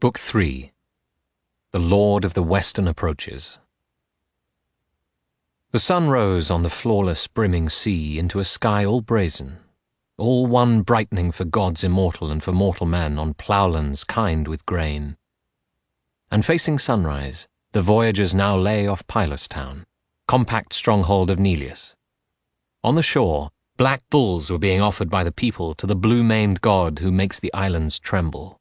Book 3. The Lord of the Western Approaches. The sun rose on the flawless, brimming sea into a sky all brazen, all one brightening for gods immortal and for mortal men on ploughlands kind with grain. And facing sunrise, the voyagers now lay off Pylos town, compact stronghold of Neleus. On the shore, black bulls were being offered by the people to the blue-maned god who makes the islands tremble.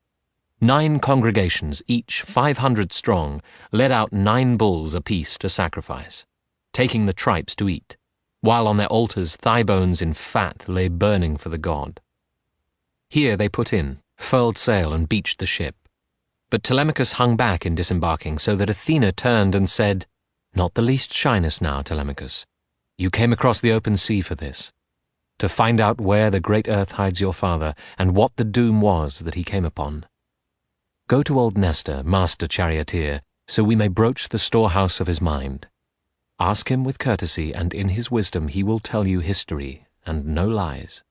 9 congregations, each 500 strong, led out 9 bulls apiece to sacrifice, taking the tripes to eat, while on their altars thigh bones in fat lay burning for the god. Here they put in, furled sail and beached the ship. But Telemachus hung back in disembarking, so that Athena turned and said, "Not the least shyness now, Telemachus. You came across the open sea for this, to find out where the great earth hides your father, and what the doom was that he came upon. Go to old Nestor, master charioteer, so we may broach the storehouse of his mind. Ask him with courtesy, and in his wisdom he will tell you history, and no lies."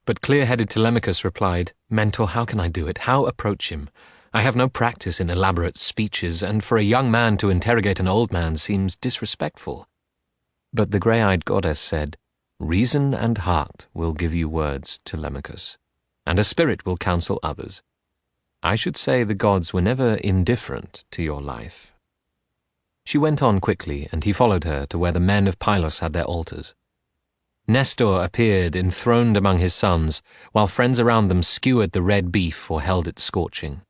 But clear-headed Telemachus replied, "Mentor, how can I do it? How approach him? I have no practice in elaborate speeches, and for a young man to interrogate an old man seems disrespectful." But the grey-eyed goddess said, "Reason and heart will give you words, Telemachus, and a spirit will counsel others. I should say the gods were never indifferent to your life." She went on quickly, and he followed her to where the men of Pylos had their altars. Nestor appeared enthroned among his sons, while friends around them skewered the red beef or held it scorching.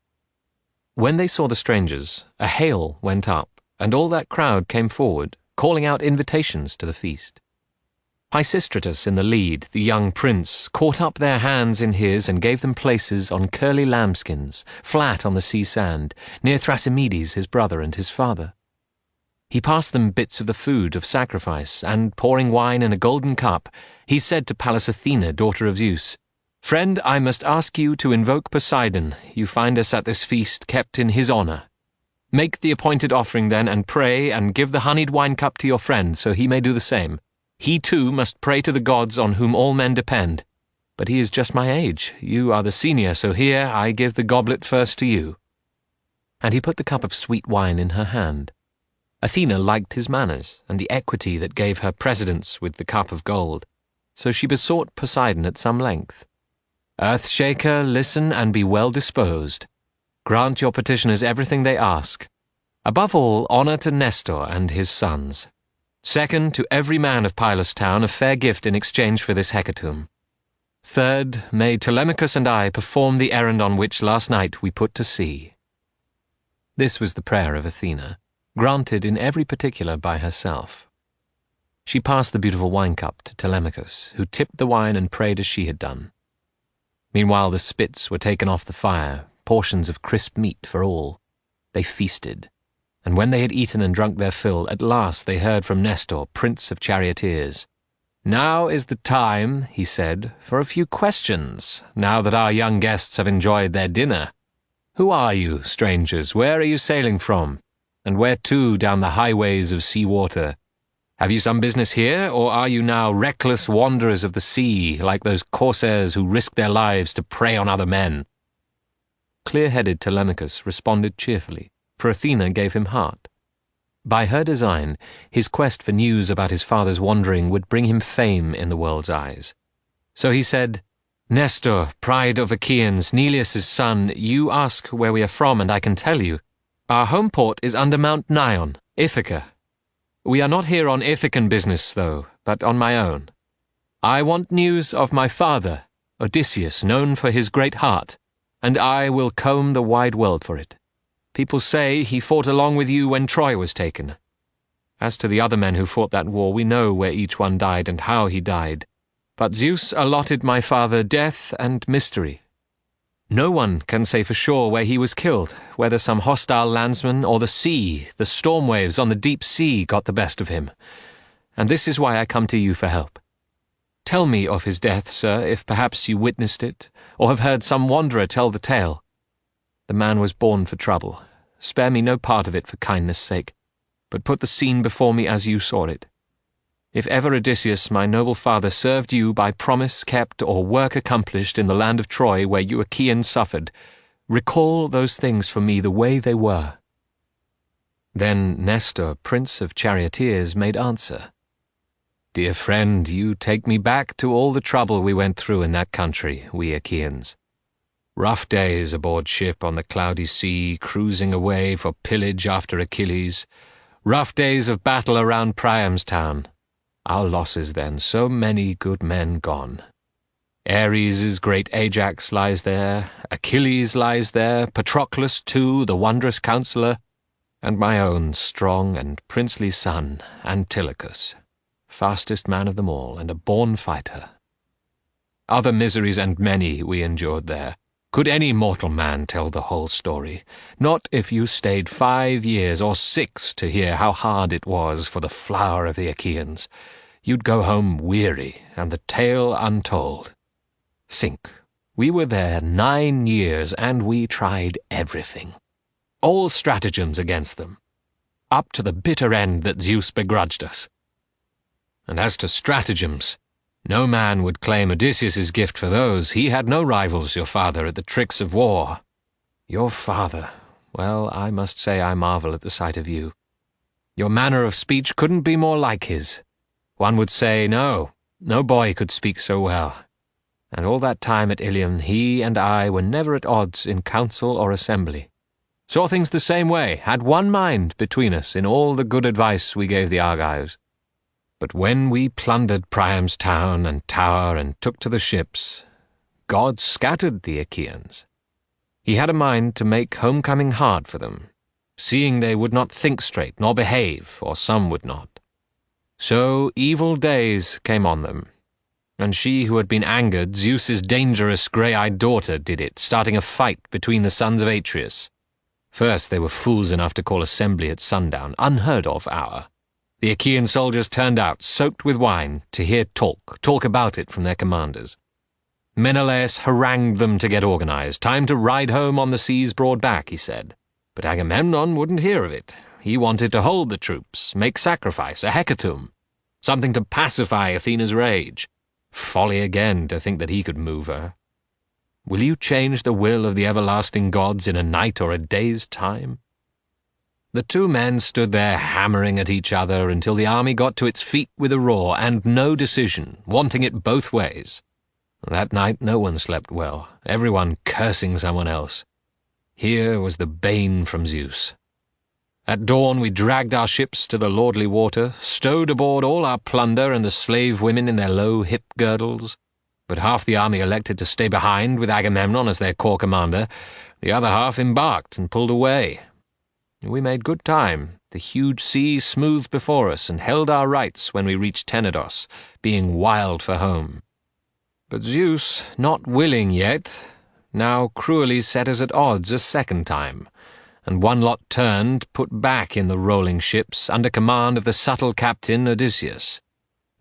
When they saw the strangers, a hail went up, and all that crowd came forward, calling out invitations to the feast. Pisistratus in the lead, the young prince, caught up their hands in his and gave them places on curly lambskins, flat on the sea sand, near Thrasymedes his brother and his father. He passed them bits of the food of sacrifice, and pouring wine in a golden cup, he said to Pallas Athena, daughter of Zeus, "Friend, I must ask you to invoke Poseidon. You find us at this feast kept in his honor. Make the appointed offering then, and pray, and give the honeyed wine cup to your friend, so he may do the same. He too must pray to the gods on whom all men depend. But he is just my age. You are the senior, so here I give the goblet first to you." And he put the cup of sweet wine in her hand. Athena liked his manners, and the equity that gave her precedence with the cup of gold, so she besought Poseidon at some length. "Earth-shaker, listen and be well disposed. Grant your petitioners everything they ask. Above all, honor to Nestor and his sons. Second, to every man of Pylos town a fair gift in exchange for this hecatomb. Third, may Telemachus and I perform the errand on which last night we put to sea." This was the prayer of Athena, granted in every particular by herself. She passed the beautiful wine cup to Telemachus, who tipped the wine and prayed as she had done. Meanwhile the spits were taken off the fire, portions of crisp meat for all. They feasted, and when they had eaten and drunk their fill, at last they heard from Nestor, prince of charioteers. "Now is the time," he said, "for a few questions, now that our young guests have enjoyed their dinner. Who are you, strangers? Where are you sailing from? And where to down the highways of sea water? Have you some business here, or are you now reckless wanderers of the sea, like those corsairs who risk their lives to prey on other men?" Clear-headed Telemachus responded cheerfully, for Athena gave him heart. By her design, his quest for news about his father's wandering would bring him fame in the world's eyes. So he said, "Nestor, pride of Achaeans, Neleus' son, you ask where we are from, and I can tell you. Our home port is under Mount Nion, Ithaca. We are not here on Ithacan business, though, but on my own. I want news of my father, Odysseus, known for his great heart, and I will comb the wide world for it. People say he fought along with you when Troy was taken. As to the other men who fought that war, we know where each one died and how he died. But Zeus allotted my father death and mystery. No one can say for sure where he was killed, whether some hostile landsman or the sea, the storm waves on the deep sea got the best of him. And this is why I come to you for help. Tell me of his death, sir, if perhaps you witnessed it, or have heard some wanderer tell the tale. The man was born for trouble. Spare me no part of it for kindness' sake, but put the scene before me as you saw it. If ever Odysseus, my noble father, served you by promise kept or work accomplished in the land of Troy where you Achaeans suffered, Recall those things for me the way they were." Then Nestor, prince of charioteers, made answer, "Dear friend, you take me back to all the trouble we went through in that country, we Achaeans. Rough days aboard ship on the cloudy sea, cruising away for pillage after Achilles. Rough days of battle around Priam's town. Our losses then, so many good men gone. Ares' great Ajax lies there, Achilles lies there, Patroclus too, the wondrous counsellor, and my own strong and princely son, Antilochus, fastest man of them all, and a born fighter. Other miseries and many we endured there. Could any mortal man tell the whole story? Not if you stayed 5 years or 6 to hear how hard it was for the flower of the Achaeans. You'd go home weary, and the tale untold. Think, we were there 9 years, and we tried everything. All stratagems against them, up to the bitter end that Zeus begrudged us. And as to stratagems, no man would claim Odysseus' gift for those. He had no rivals, your father, at the tricks of war. Your father, well, I must say I marvel at the sight of you. Your manner of speech couldn't be more like his. One would say, no boy could speak so well. And all that time at Ilium, he and I were never at odds in council or assembly. Saw things the same way, had one mind between us in all the good advice we gave the Argives. But when we plundered Priam's town and tower and took to the ships, God scattered the Achaeans. He had a mind to make homecoming hard for them, seeing they would not think straight nor behave, or some would not. So evil days came on them, and she who had been angered, Zeus's dangerous grey-eyed daughter, did it, starting a fight between the sons of Atreus. First they were fools enough to call assembly at sundown, unheard of hour. The Achaean soldiers turned out, soaked with wine, to hear talk about it from their commanders. Menelaus harangued them to get organized. Time to ride home on the sea's broad back, he said. But Agamemnon wouldn't hear of it. He wanted to hold the troops, make sacrifice, a hecatomb, something to pacify Athena's rage. Folly again to think that he could move her. Will you change the will of the everlasting gods in a night or a day's time? The two men stood there hammering at each other until the army got to its feet with a roar, and no decision, wanting it both ways. That night no one slept well, everyone cursing someone else. Here was the bane from Zeus. At dawn we dragged our ships to the lordly water, stowed aboard all our plunder and the slave women in their low hip girdles. But half the army elected to stay behind with Agamemnon as their corps commander. The other half embarked and pulled away. We made good time. The huge sea smoothed before us and held our rights when we reached Tenedos, being wild for home. But Zeus, not willing yet, now cruelly set us at odds a second time, and one lot turned, put back in the rolling ships, under command of the subtle captain Odysseus.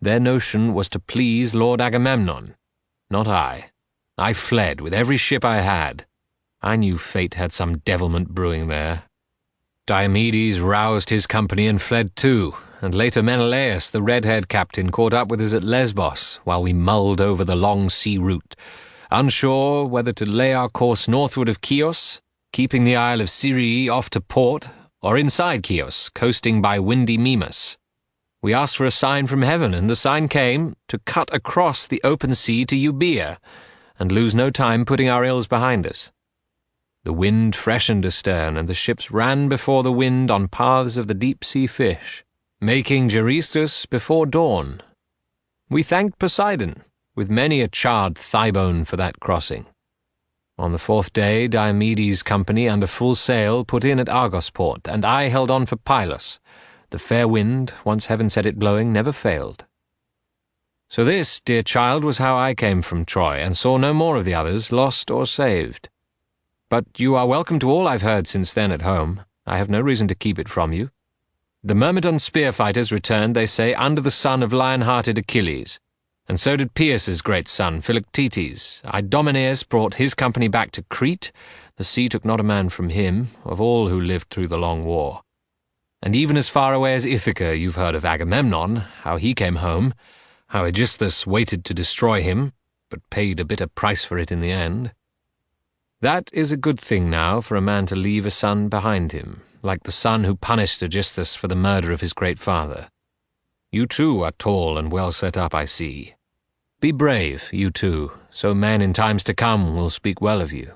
Their notion was to please Lord Agamemnon, not I. I fled with every ship I had. I knew fate had some devilment brewing there. Diomedes roused his company and fled too, and later Menelaus, the red-haired captain, caught up with us at Lesbos while we mulled over the long sea route, unsure whether to lay our course northward of Chios, keeping the isle of Syrii off to port, or inside Chios, coasting by windy Mimas. We asked for a sign from heaven, and the sign came, to cut across the open sea to Euboea, and lose no time putting our ills behind us. The wind freshened astern, and the ships ran before the wind on paths of the deep-sea fish, making Geristus before dawn. We thanked Poseidon, with many a charred thigh-bone for that crossing. On the 4th day, Diomedes' company under full sail put in at Argosport, and I held on for Pylos. The fair wind, once heaven set it blowing, never failed. So this, dear child, was how I came from Troy, and saw no more of the others, lost or saved. But you are welcome to all I've heard since then at home. I have no reason to keep it from you. The Myrmidon spear-fighters returned, they say, under the son of lion-hearted Achilles, and so did Paeus' great son, Philoctetes. Idomeneus brought his company back to Crete. The sea took not a man from him, of all who lived through the long war. And even as far away as Ithaca you've heard of Agamemnon, how he came home, how Aegisthus waited to destroy him, but paid a bitter price for it in the end. That is a good thing now for a man to leave a son behind him, like the son who punished Odysseus for the murder of his great father. You too are tall and well set up, I see. Be brave, you too, so men in times to come will speak well of you."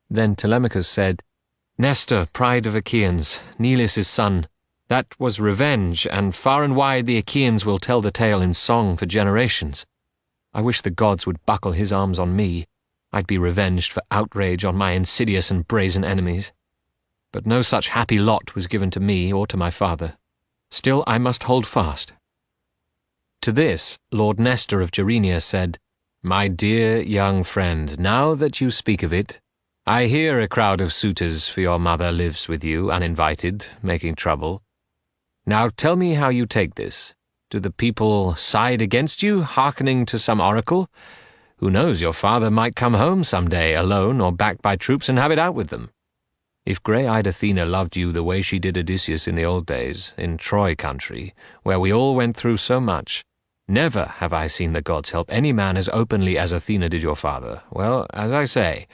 Then Telemachus said, "Nestor, pride of Achaeans, Neleus' son, that was revenge, and far and wide the Achaeans will tell the tale in song for generations. I wish the gods would buckle his arms on me. I'd be revenged for outrage on my insidious and brazen enemies. But no such happy lot was given to me or to my father. Still I must hold fast." To this Lord Nestor of Gerenia said, "My dear young friend, now that you speak of it, I hear a crowd of suitors for your mother lives with you uninvited, making trouble. Now tell me how you take this. Do the people side against you, hearkening to some oracle? Who knows, your father might come home some day alone or backed by troops and have it out with them. If grey-eyed Athena loved you the way she did Odysseus in the old days, in Troy country, where we all went through so much, never have I seen the gods help any man as openly as Athena did your father. Well, as I say,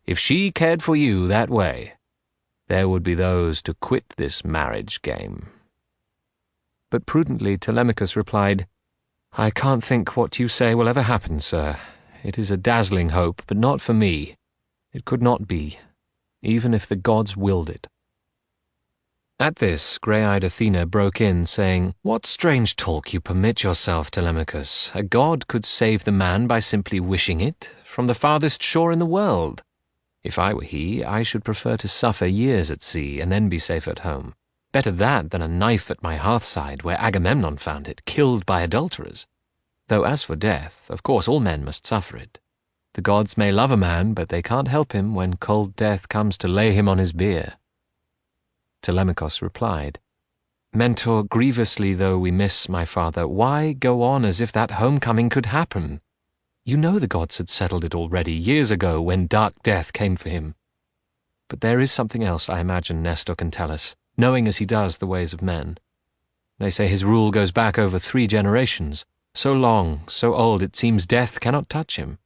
if she cared for you that way, there would be those to quit this marriage game." But prudently Telemachus replied, "I can't think what you say will ever happen, sir. It is a dazzling hope, but not for me. It could not be, even if the gods willed it." At this, grey-eyed Athena broke in, saying, "What strange talk you permit yourself, Telemachus. A god could save the man by simply wishing it, from the farthest shore in the world. If I were he, I should prefer to suffer years at sea and then be safe at home. Better that than a knife at my hearthside where Agamemnon found it, killed by adulterers. Though as for death, of course all men must suffer it. The gods may love a man, but they can't help him when cold death comes to lay him on his bier." Telemachus replied, "Mentor, grievously though we miss my father, why go on as if that homecoming could happen? You know the gods had settled it already, years ago, when dark death came for him. But there is something else I imagine Nestor can tell us, knowing as he does the ways of men. They say his rule goes back over 3 generations, so long, so old it seems death cannot touch him.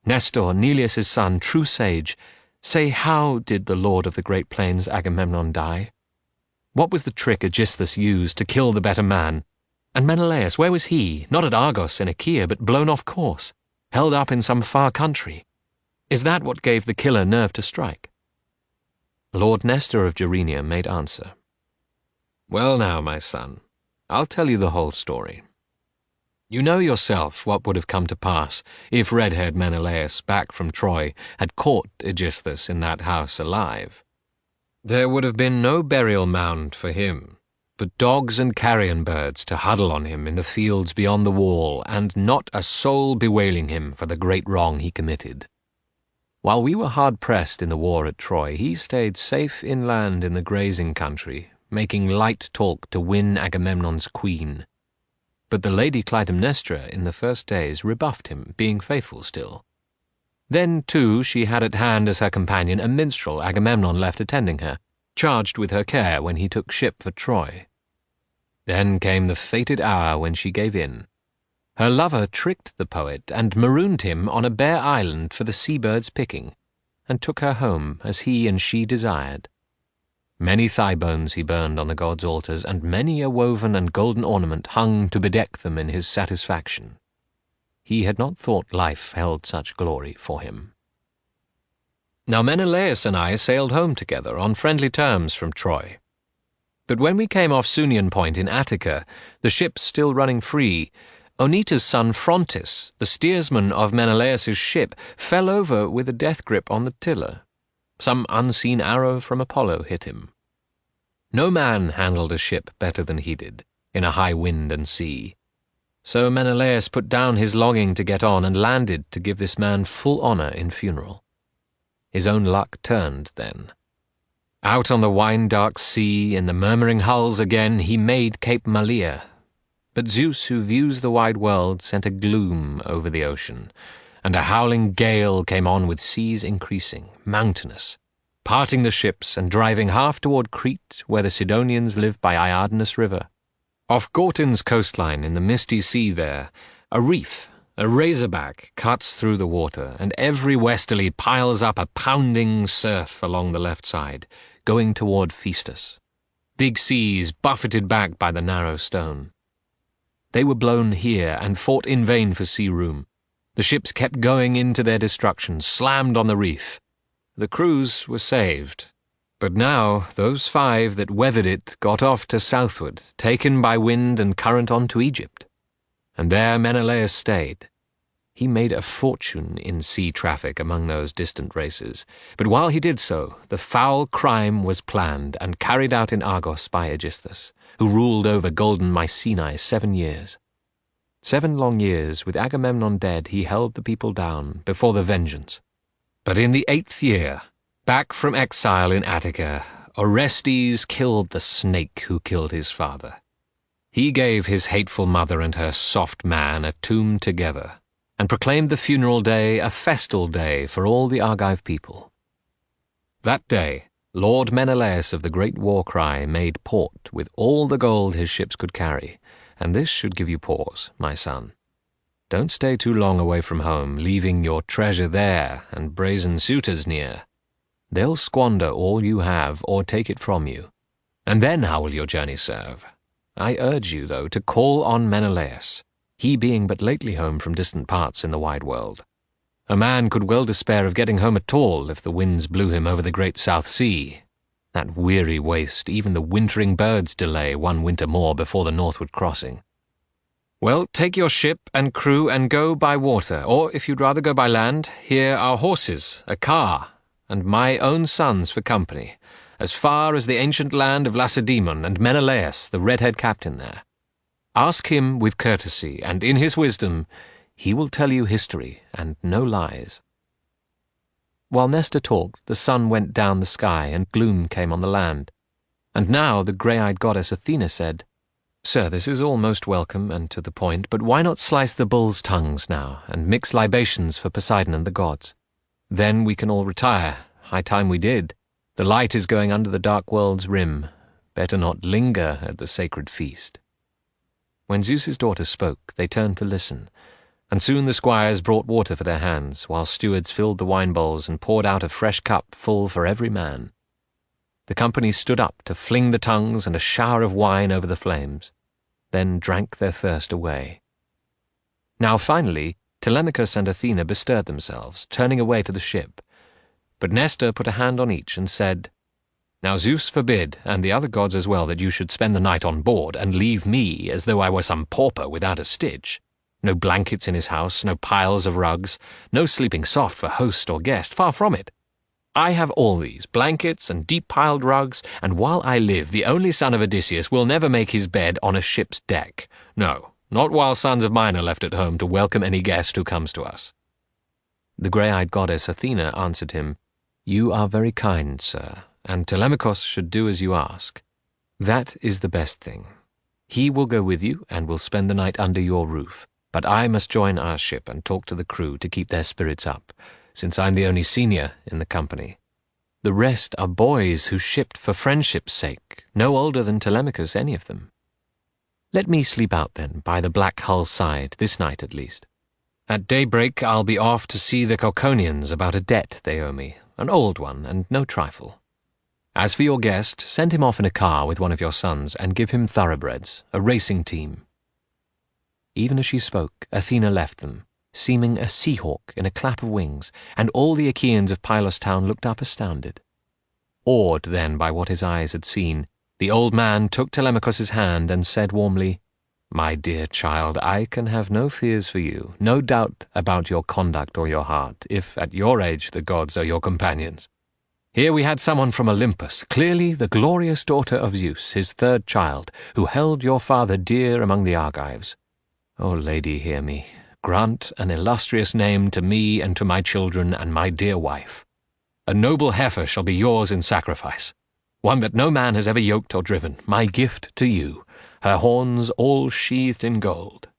Nestor, Neleus' son, true sage, say how did the lord of the great plains Agamemnon die? What was the trick Aegisthus used to kill the better man? And Menelaus, where was he? Not at Argos in Achaea, but blown off course, held up in some far country. Is that what gave the killer nerve to strike?" Lord Nestor of Gerenia made answer, "Well now, my son, I'll tell you the whole story. You know yourself what would have come to pass if red-haired Menelaus, back from Troy, had caught Aegisthus in that house alive. There would have been no burial mound for him, but dogs and carrion birds to huddle on him in the fields beyond the wall, and not a soul bewailing him for the great wrong he committed. While we were hard-pressed in the war at Troy, he stayed safe inland in the grazing country, making light talk to win Agamemnon's queen. But the lady Clytemnestra in the first days rebuffed him, being faithful still. Then, too, she had at hand as her companion a minstrel Agamemnon left attending her, charged with her care when he took ship for Troy. Then came the fated hour when she gave in. Her lover tricked the poet and marooned him on a bare island for the seabirds' picking, and took her home as he and she desired. Many thigh bones he burned on the gods' altars, and many a woven and golden ornament hung to bedeck them in his satisfaction. He had not thought life held such glory for him. Now Menelaus and I sailed home together on friendly terms from Troy. But when we came off Sunian Point in Attica, the ships still running free, Oneta's son Phrontis, the steersman of Menelaus's ship, fell over with a death grip on the tiller. Some unseen arrow from Apollo hit him. No man handled a ship better than he did, in a high wind and sea. So Menelaus put down his longing to get on and landed to give this man full honor in funeral. His own luck turned then. Out on the wine-dark sea, in the murmuring hulls again, he made Cape Malea. But Zeus, who views the wide world, sent a gloom over the ocean, and a howling gale came on with seas increasing, mountainous, parting the ships and driving half toward Crete, where the Sidonians live by Iardanus River. Off Gortyn's coastline, in the misty sea there, a reef, A razorback cuts through the water, and every westerly piles up a pounding surf along the left side, going toward Phaestus. Big seas buffeted back by the narrow stone. They were blown here and fought in vain for sea room. The ships kept going into their destruction, slammed on the reef. The crews were saved. But now those 5 that weathered it got off to southward, taken by wind and current on to Egypt. And there Menelaus stayed. He made a fortune in sea traffic among those distant races, but while he did so, the foul crime was planned and carried out in Argos by Aegisthus, who ruled over golden Mycenae 7 years. 7 long years, with Agamemnon dead, he held the people down before the vengeance. But in the 8th year, back from exile in Attica, Orestes killed the snake who killed his father. He gave his hateful mother and her soft man a tomb together, and proclaimed the funeral day a festal day for all the Argive people. That day, Lord Menelaus of the great war cry made port with all the gold his ships could carry, and this should give you pause, my son. Don't stay too long away from home, leaving your treasure there and brazen suitors near. They'll squander all you have or take it from you. And then how will your journey serve? I urge you, though, to call on Menelaus, he being but lately home from distant parts in the wide world. A man could well despair of getting home at all if the winds blew him over the great South Sea. That weary waste, even the wintering birds delay 1 winter more before the northward crossing. Well, take your ship and crew and go by water, or if you'd rather go by land, here are horses, a car, and my own sons for company, as far as the ancient land of Lacedaemon and Menelaus, the red-haired captain there. Ask him with courtesy, and in his wisdom he will tell you history and no lies." While Nestor talked, the sun went down the sky and gloom came on the land. And now the grey-eyed goddess Athena said, "Sir, this is all most welcome and to the point, but why not slice the bulls' tongues now and mix libations for Poseidon and the gods? Then we can all retire. High time we did. The light is going under the dark world's rim. Better not linger at the sacred feast." When Zeus's daughter spoke, they turned to listen, and soon the squires brought water for their hands, while stewards filled the wine bowls and poured out a fresh cup full for every man. The company stood up to fling the tongues and a shower of wine over the flames, then drank their thirst away. Now finally, Telemachus and Athena bestirred themselves, turning away to the ship. But Nestor put a hand on each and said, "Now Zeus forbid, and the other gods as well, that you should spend the night on board and leave me as though I were some pauper without a stitch. No blankets in his house, no piles of rugs, no sleeping soft for host or guest, far from it. I have all these, blankets and deep-piled rugs, and while I live, the only son of Odysseus will never make his bed on a ship's deck. No, not while sons of mine are left at home to welcome any guest who comes to us." The grey-eyed goddess Athena answered him, "You are very kind, sir, and Telemachus should do as you ask. That is the best thing. He will go with you and will spend the night under your roof, but I must join our ship and talk to the crew to keep their spirits up, since I'm the only senior in the company. The rest are boys who shipped for friendship's sake, no older than Telemachus, any of them. Let me sleep out, then, by the black hull's side, this night at least. At daybreak I'll be off to see the Cauconians about a debt they owe me, an old one and no trifle. As for your guest, send him off in a car with one of your sons and give him thoroughbreds, a racing team." Even as she spoke, Athena left them, seeming a sea-hawk in a clap of wings, and all the Achaeans of Pylos town looked up astounded. Awed then by what his eyes had seen, the old man took Telemachus's hand and said warmly, "My dear child, I can have no fears for you, no doubt about your conduct or your heart, if at your age the gods are your companions. Here we had someone from Olympus, clearly the glorious daughter of Zeus, his third child, who held your father dear among the Argives. O lady, hear me. Grant an illustrious name to me and to my children and my dear wife. A noble heifer shall be yours in sacrifice, one that no man has ever yoked or driven, my gift to you, her horns all sheathed in gold."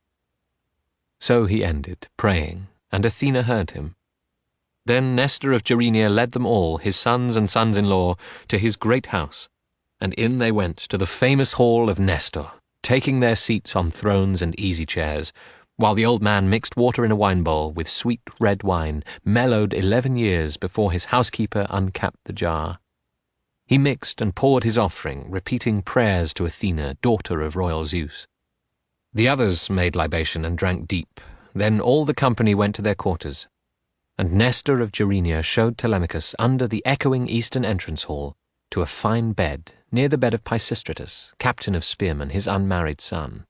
So he ended, praying, and Athena heard him. Then Nestor of Gerenia led them all, his sons and sons-in-law, to his great house, and in they went to the famous hall of Nestor, taking their seats on thrones and easy chairs, while the old man mixed water in a wine bowl with sweet red wine, mellowed 11 years before his housekeeper uncapped the jar. He mixed and poured his offering, repeating prayers to Athena, daughter of royal Zeus. The others made libation and drank deep. Then all the company went to their quarters, and Nestor of Gerenia showed Telemachus under the echoing eastern entrance hall to a fine bed near the bed of Pisistratus, captain of spearmen, his unmarried son.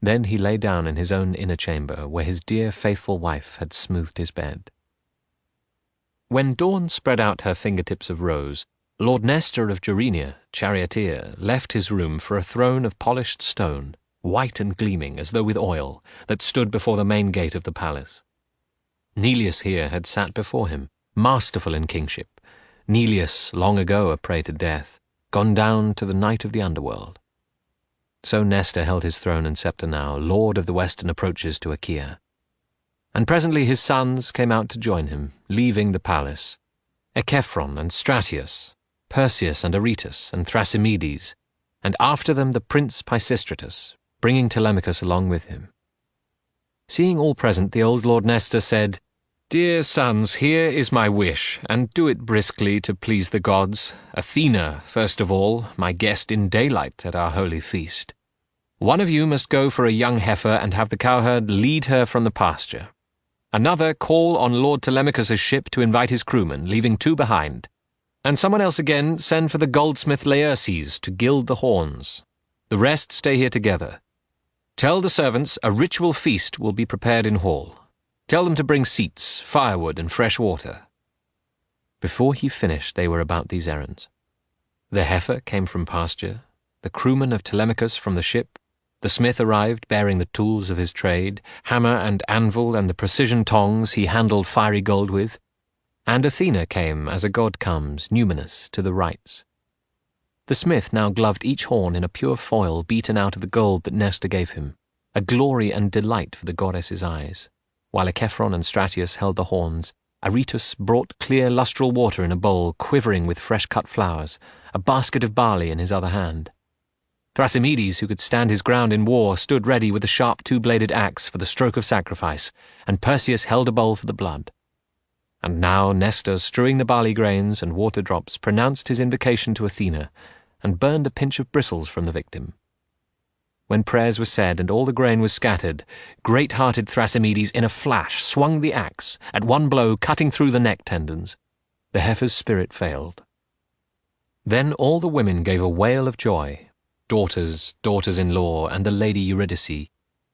Then he lay down in his own inner chamber, where his dear faithful wife had smoothed his bed. When dawn spread out her fingertips of rose, Lord Nestor of Gerenia, charioteer, left his room for a throne of polished stone, white and gleaming as though with oil, that stood before the main gate of the palace. Neleus here had sat before him, masterful in kingship, Neleus, long ago a prey to death, gone down to the night of the underworld. So Nestor held his throne and sceptre now, lord of the western approaches to Achaea. And presently his sons came out to join him, leaving the palace, Echephron and Stratius, Perseus and Aretus and Thrasymedes, and after them the prince Pisistratus, bringing Telemachus along with him. Seeing all present, the old Lord Nestor said, "Dear sons, here is my wish, and do it briskly to please the gods. Athena, first of all, my guest in daylight at our holy feast. One of you must go for a young heifer and have the cowherd lead her from the pasture. Another call on Lord Telemachus' ship to invite his crewmen, leaving 2 behind. And someone else again send for the goldsmith Laerces to gild the horns. The rest stay here together. Tell the servants a ritual feast will be prepared in hall. Tell them to bring seats, firewood, and fresh water." Before he finished, they were about these errands. The heifer came from pasture, the crewman of Telemachus from the ship, the smith arrived bearing the tools of his trade, hammer and anvil and the precision tongs he handled fiery gold with, and Athena came as a god comes, numinous, to the rites. The smith now gloved each horn in a pure foil beaten out of the gold that Nestor gave him, a glory and delight for the goddess's eyes. While Echephron and Stratius held the horns, Aretus brought clear lustral water in a bowl quivering with fresh-cut flowers, a basket of barley in his other hand. Thrasymedes, who could stand his ground in war, stood ready with a sharp 2-bladed axe for the stroke of sacrifice, and Perseus held a bowl for the blood. And now Nestor, strewing the barley grains and water drops, pronounced his invocation to Athena, and burned a pinch of bristles from the victim. When prayers were said and all the grain was scattered, great-hearted Thrasymedes in a flash swung the axe, at one blow cutting through the neck tendons. The heifer's spirit failed. Then all the women gave a wail of joy, daughters, daughters-in-law, and the lady Eurydice,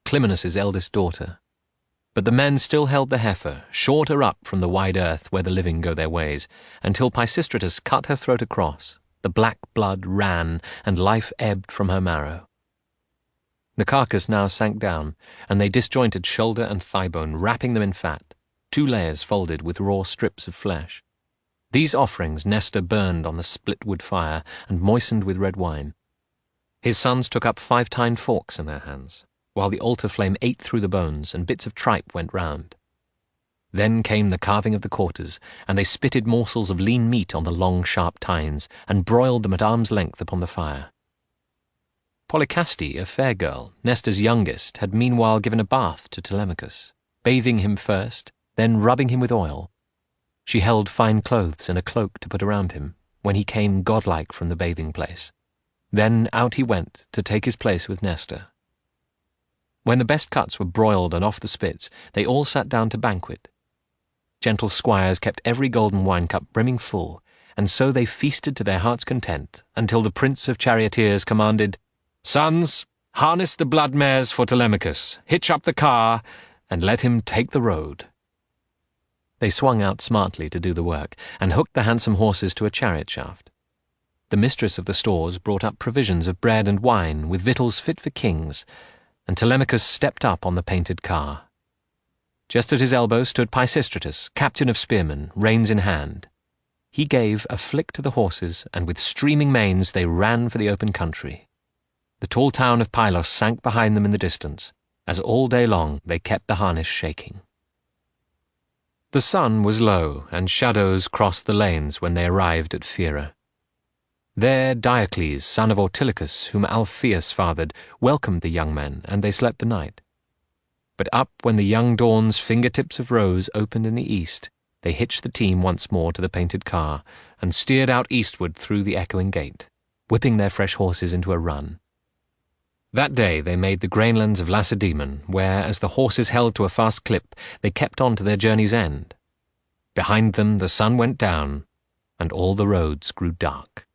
Clymenus' eldest daughter. But the men still held the heifer, shored her up from the wide earth where the living go their ways, until Pisistratus cut her throat across, the black blood ran, and life ebbed from her marrow. The carcass now sank down, and they disjointed shoulder and thigh bone, wrapping them in fat, 2 layers folded with raw strips of flesh. These offerings Nestor burned on the split wood fire and moistened with red wine. His sons took up 5 tined forks in their hands, while the altar flame ate through the bones and bits of tripe went round. Then came the carving of the quarters, and they spitted morsels of lean meat on the long sharp tines, and broiled them at arm's length upon the fire. Polycaste, a fair girl, Nestor's youngest, had meanwhile given a bath to Telemachus, bathing him first, then rubbing him with oil. She held fine clothes and a cloak to put around him, when he came godlike from the bathing place. Then out he went to take his place with Nestor. When the best cuts were broiled and off the spits, they all sat down to banquet. Gentle squires kept every golden wine-cup brimming full, and so they feasted to their heart's content, until the prince of charioteers commanded, "Sons, harness the blood mares for Telemachus, hitch up the car, and let him take the road." They swung out smartly to do the work, and hooked the handsome horses to a chariot shaft. The mistress of the stores brought up provisions of bread and wine, with victuals fit for kings, and Telemachus stepped up on the painted car. Just at his elbow stood Pisistratus, captain of spearmen, reins in hand. He gave a flick to the horses, and with streaming manes they ran for the open country. The tall town of Pylos sank behind them in the distance, as all day long they kept the harness shaking. The sun was low, and shadows crossed the lanes when they arrived at Phaera. There Diocles, son of Ortilochus, whom Alphaeus fathered, welcomed the young men, and they slept the night. But up when the young dawn's fingertips of rose opened in the east, they hitched the team once more to the painted car and steered out eastward through the echoing gate, whipping their fresh horses into a run. That day they made the grainlands of Lacedaemon, where, as the horses held to a fast clip, they kept on to their journey's end. Behind them the sun went down, and all the roads grew dark.